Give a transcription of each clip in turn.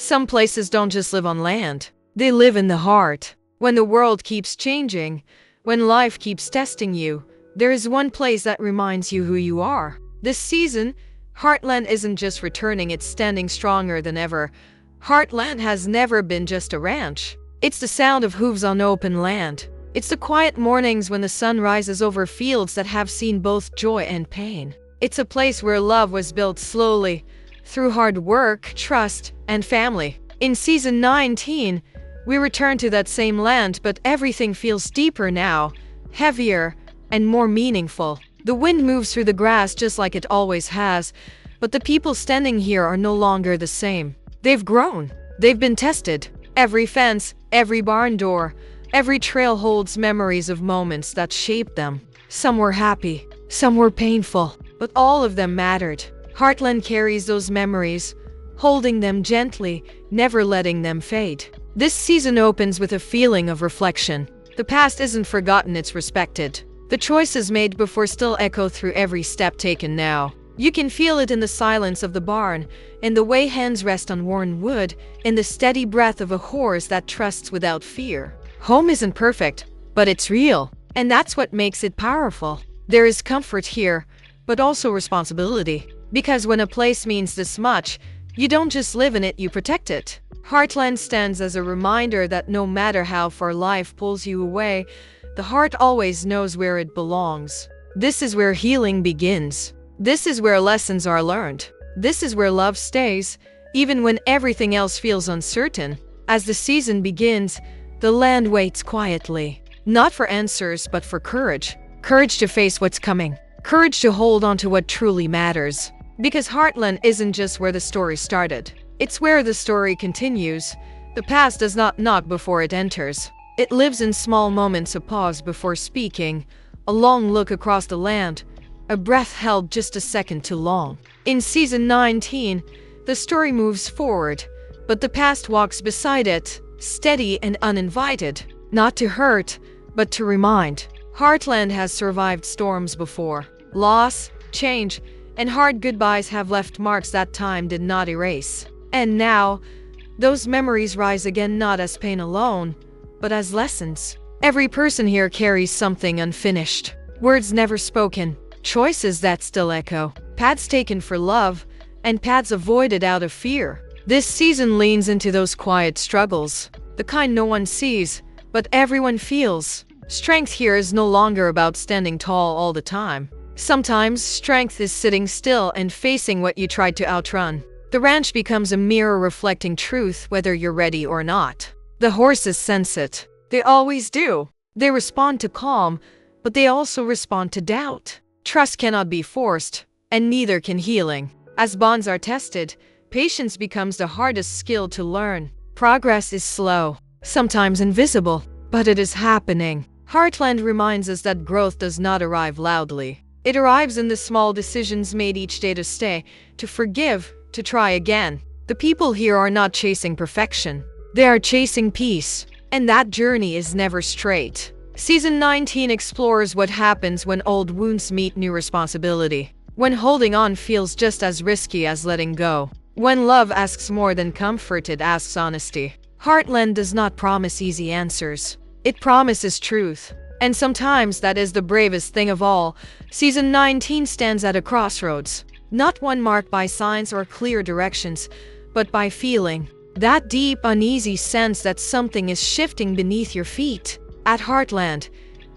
Some places don't just live on land, they live in the heart. When the world keeps changing, when life keeps testing you, there is one place that reminds you who you are. This season, Heartland isn't just returning, it's standing stronger than ever. Heartland has never been just a ranch. It's the sound of hooves on open land. It's the quiet mornings when the sun rises over fields that have seen both joy and pain. It's a place where love was built slowly, through hard work, trust, and family. In season 19, we return to that same land, but everything feels deeper now, heavier, and more meaningful. The wind moves through the grass just like it always has, but the people standing here are no longer the same. They've grown. They've been tested. Every fence, every barn door, every trail holds memories of moments that shaped them. Some were happy, some were painful, but all of them mattered. Heartland carries those memories, holding them gently, never letting them fade. This season opens with a feeling of reflection. The past isn't forgotten, it's respected. The choices made before still echo through every step taken now. You can feel it in the silence of the barn, in the way hands rest on worn wood, in the steady breath of a horse that trusts without fear. Home isn't perfect, but it's real, and that's what makes it powerful. There is comfort here, but also responsibility. Because when a place means this much, you don't just live in it, you protect it. Heartland stands as a reminder that no matter how far life pulls you away, the heart always knows where it belongs. This is where healing begins. This is where lessons are learned. This is where love stays, even when everything else feels uncertain. As the season begins, the land waits quietly. Not for answers, but for courage. Courage to face what's coming. Courage to hold on to what truly matters. Because Heartland isn't just where the story started. It's where the story continues. The past does not knock before it enters. It lives in small moments of pause before speaking, a long look across the land, a breath held just a second too long. In season 19, the story moves forward, but the past walks beside it, steady and uninvited. Not to hurt, but to remind. Heartland has survived storms before. Loss, change, and hard goodbyes have left marks that time did not erase. And now, those memories rise again, not as pain alone, but as lessons. Every person here carries something unfinished. Words never spoken, choices that still echo, paths taken for love, and paths avoided out of fear. This season leans into those quiet struggles, the kind no one sees, but everyone feels. Strength here is no longer about standing tall all the time. Sometimes strength is sitting still and facing what you tried to outrun. The ranch becomes a mirror reflecting truth, whether you're ready or not. The horses sense it. They always do. They respond to calm, but they also respond to doubt. Trust cannot be forced, and neither can healing. As bonds are tested, patience becomes the hardest skill to learn. Progress is slow, sometimes invisible, but it is happening. Heartland reminds us that growth does not arrive loudly. It arrives in the small decisions made each day, to stay, to forgive, to try again. The people here are not chasing perfection. They are chasing peace. And that journey is never straight. Season 19 explores what happens when old wounds meet new responsibility. When holding on feels just as risky as letting go. When love asks more than comfort, it asks honesty. Heartland does not promise easy answers. It promises truth. And sometimes that is the bravest thing of all. Season 19 stands at a crossroads. Not one marked by signs or clear directions, but by feeling. That deep, uneasy sense that something is shifting beneath your feet. At Heartland,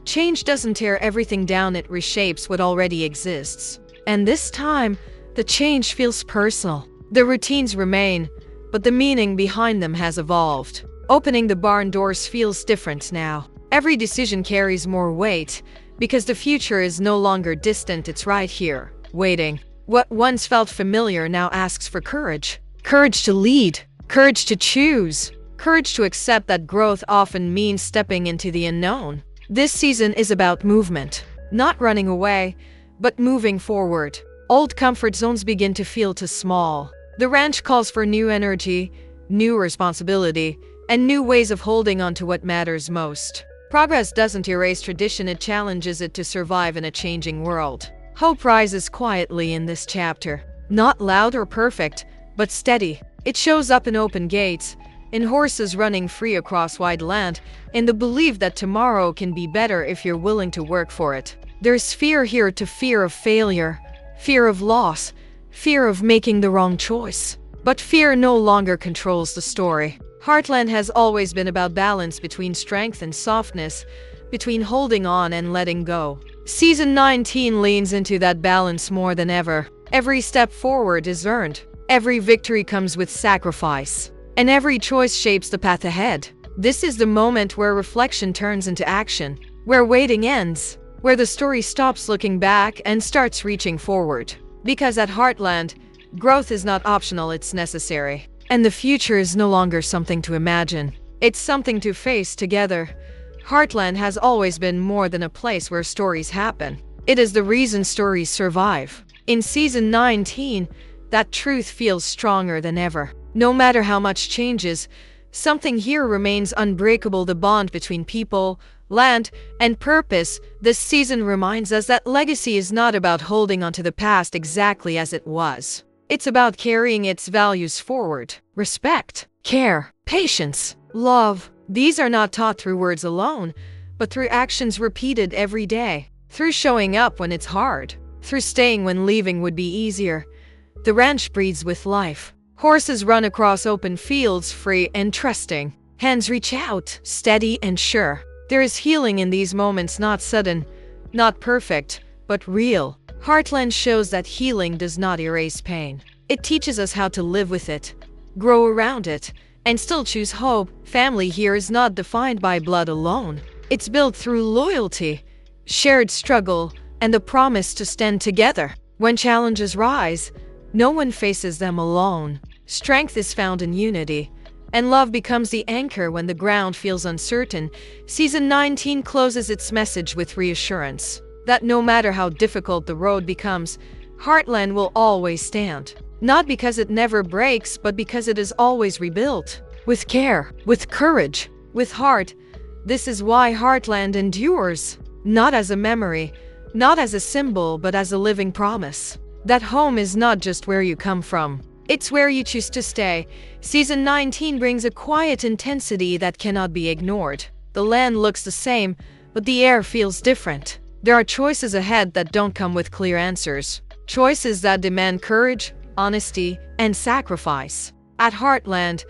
change doesn't tear everything down, it reshapes what already exists. And this time, the change feels personal. The routines remain, but the meaning behind them has evolved. Opening the barn doors feels different now. Every decision carries more weight, because the future is no longer distant, it's right here, waiting. What once felt familiar now asks for courage. Courage to lead, courage to choose, courage to accept that growth often means stepping into the unknown. This season is about movement, not running away, but moving forward. Old comfort zones begin to feel too small. The ranch calls for new energy, new responsibility, and new ways of holding on to what matters most. Progress doesn't erase tradition, it challenges it to survive in a changing world. Hope rises quietly in this chapter. Not loud or perfect, but steady. It shows up in open gates, in horses running free across wide land, in the belief that tomorrow can be better if you're willing to work for it. There's fear here, to fear of failure, fear of loss, fear of making the wrong choice. But fear no longer controls the story. Heartland has always been about balance between strength and softness, between holding on and letting go. Season 19 leans into that balance more than ever. Every step forward is earned. Every victory comes with sacrifice. And every choice shapes the path ahead. This is the moment where reflection turns into action, where waiting ends, where the story stops looking back and starts reaching forward. Because at Heartland, growth is not optional, it's necessary. And the future is no longer something to imagine. It's something to face together. Heartland has always been more than a place where stories happen. It is the reason stories survive. In Season 19, that truth feels stronger than ever. No matter how much changes, something here remains unbreakable: the bond between people, land, and purpose. This season reminds us that legacy is not about holding onto the past exactly as it was. It's about carrying its values forward. Respect, care, patience, love. These are not taught through words alone, but through actions repeated every day. Through showing up when it's hard. Through staying when leaving would be easier. The ranch breathes with life. Horses run across open fields, free and trusting. Hands reach out, steady and sure. There is healing in these moments, not sudden, not perfect, but real. Heartland shows that healing does not erase pain. It teaches us how to live with it, grow around it, and still choose hope. Family here is not defined by blood alone. It's built through loyalty, shared struggle, and the promise to stand together. When challenges rise, no one faces them alone. Strength is found in unity, and love becomes the anchor when the ground feels uncertain. Season 19 closes its message with reassurance that no matter how difficult the road becomes, Heartland will always stand. Not because it never breaks, but because it is always rebuilt. With care, with courage, with heart. This is why Heartland endures. Not as a memory, not as a symbol, but as a living promise. That home is not just where you come from. It's where you choose to stay. Season 19 brings a quiet intensity that cannot be ignored. The land looks the same, but the air feels different. There are choices ahead that don't come with clear answers. Choices that demand courage, honesty, and sacrifice. At Heartland,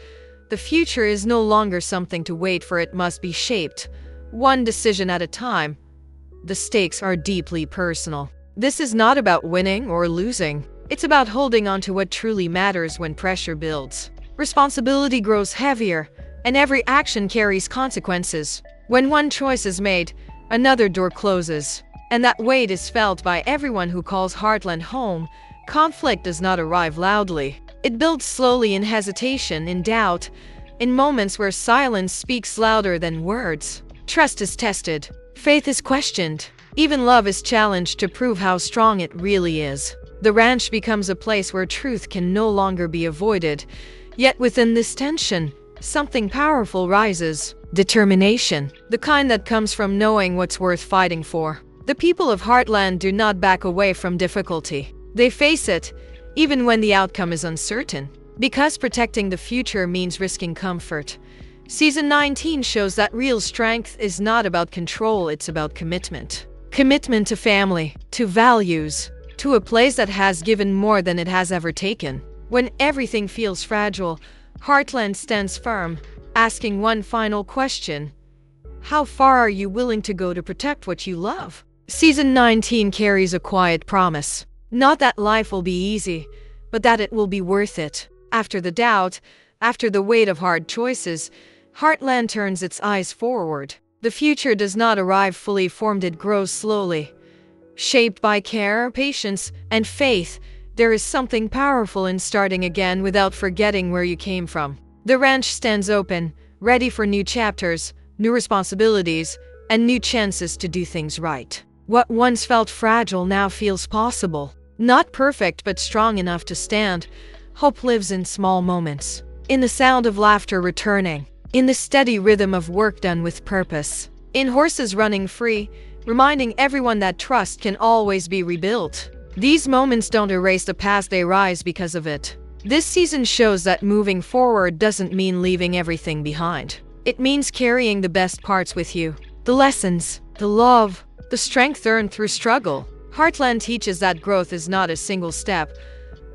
the future is no longer something to wait for, it must be shaped, one decision at a time. The stakes are deeply personal. This is not about winning or losing. It's about holding on to what truly matters when pressure builds. Responsibility grows heavier, and every action carries consequences. When one choice is made, another door closes, and that weight is felt by everyone who calls Heartland home. Conflict does not arrive loudly. It builds slowly, in hesitation, in doubt, in moments where silence speaks louder than words. Trust is tested. Faith is questioned. Even love is challenged to prove how strong it really is. The ranch becomes a place where truth can no longer be avoided. Yet within this tension, something powerful rises. Determination. The kind that comes from knowing what's worth fighting for. The people of Heartland do not back away from difficulty. They face it, even when the outcome is uncertain. Because protecting the future means risking comfort. Season 19 shows that real strength is not about control, it's about commitment. Commitment to family, to values, to a place that has given more than it has ever taken. When everything feels fragile, Heartland stands firm, asking one final question. How far are you willing to go to protect what you love? Season 19 carries a quiet promise. Not that life will be easy, but that it will be worth it. After the doubt, after the weight of hard choices, Heartland turns its eyes forward. The future does not arrive fully formed, it grows slowly. Shaped by care, patience, and faith, there is something powerful in starting again without forgetting where you came from. The ranch stands open, ready for new chapters, new responsibilities, and new chances to do things right. What once felt fragile now feels possible. Not perfect, but strong enough to stand. Hope lives in small moments. In the sound of laughter returning. In the steady rhythm of work done with purpose. In horses running free, reminding everyone that trust can always be rebuilt. These moments don't erase the past, they rise because of it. This season shows that moving forward doesn't mean leaving everything behind. It means carrying the best parts with you. The lessons, the love, the strength earned through struggle. Heartland teaches that growth is not a single step,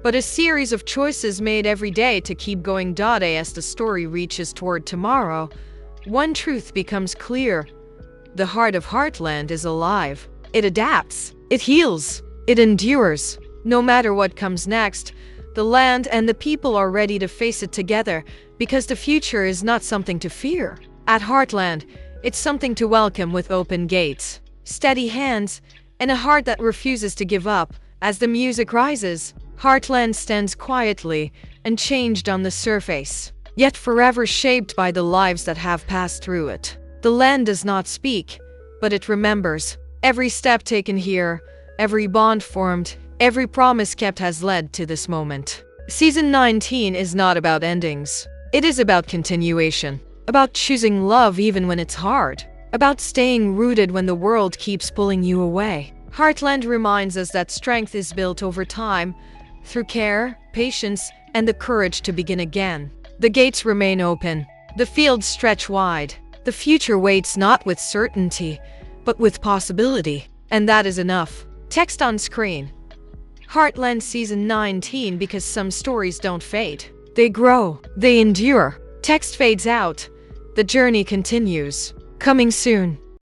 but a series of choices made every day to keep going. As the story reaches toward tomorrow, one truth becomes clear. The heart of Heartland is alive. It adapts, it heals, it endures. No matter what comes next, the land and the people are ready to face it together, because the future is not something to fear. At Heartland, it's something to welcome with open gates, steady hands, and a heart that refuses to give up. As the music rises, Heartland stands quietly, unchanged on the surface, yet forever shaped by the lives that have passed through it. The land does not speak, but it remembers. Every step taken here, every bond formed, every promise kept has led to this moment. Season 19 is not about endings. It is about continuation, about choosing love even when it's hard, about staying rooted when the world keeps pulling you away. Heartland reminds us that strength is built over time, through care, patience, and the courage to begin again. The gates remain open, the fields stretch wide. The future waits not with certainty, but with possibility. And that is enough. Text on screen. Heartland Season 19. Because some stories don't fade. They grow. They endure. Text fades out. The journey continues. Coming soon.